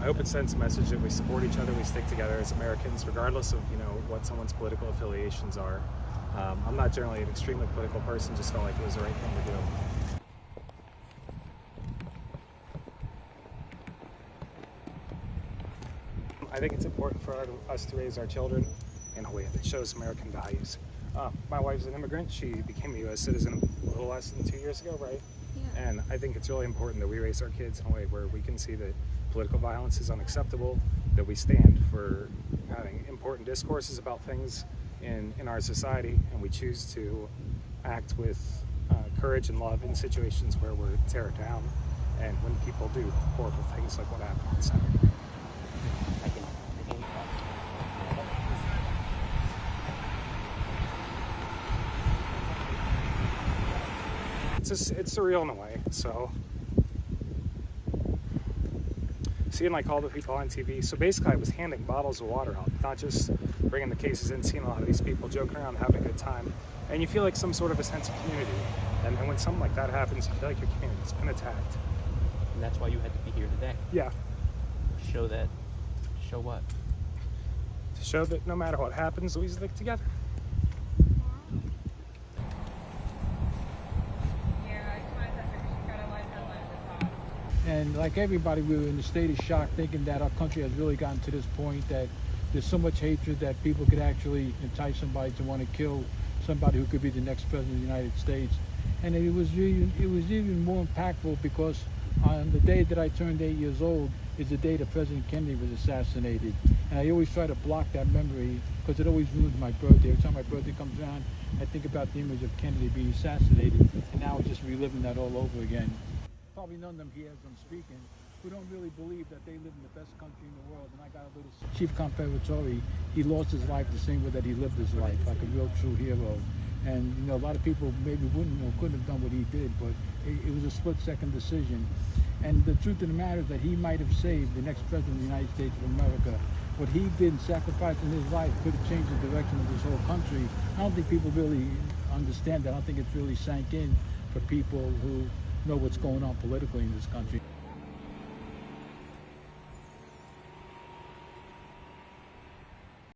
I hope it sends a message that we support each other, we stick together as Americans, regardless of what someone's political affiliations are. I'm not generally an extremely political person, just felt like it was the right thing to do. I think it's important for us to raise our children in a way that shows American values. My wife's an immigrant. She became a U.S. citizen a little less than 2 years ago, right? Yeah. And I think it's really important that we raise our kids in a way where we can see that political violence is unacceptable, that we stand for having important discourses about things in our society, and we choose to act with courage and love in situations where we're tear down and when people do horrible things like what happened on Saturday. It's surreal in a way. So seeing like all the people on TV, so basically I was handing bottles of water out, not just bringing the cases in, seeing a lot of these people joking around, having a good time, and you feel like some sort of a sense of community. And when something like that happens, you feel like your community's been attacked. And that's why you had to be here today. Yeah. Show that. Show what? To show that no matter what happens, we stick together. And like everybody, we were in a state of shock, thinking that our country has really gotten to this point that there's so much hatred that people could actually entice somebody to want to kill somebody who could be the next president of the United States. And it was even more impactful because on the day that I turned 8 years old is the day that President Kennedy was assassinated. And I always try to block that memory because it always ruins my birthday. Every time my birthday comes around, I think about the image of Kennedy being assassinated, and now I'm just reliving that all over again. Probably none of them here as I'm speaking who don't really believe that they live in the best country in the world. And I got a little Chief Comparatore, he lost his life the same way that he lived his life, like a real true hero. And a lot of people maybe couldn't have done what he did, but it was a split-second decision. And the truth of the matter is that he might have saved the next president of the United States of America. What he did in sacrificing his life could have changed the direction of this whole country. I don't think people really understand that. I don't think it's really sank in for people who know what's going on politically in this country.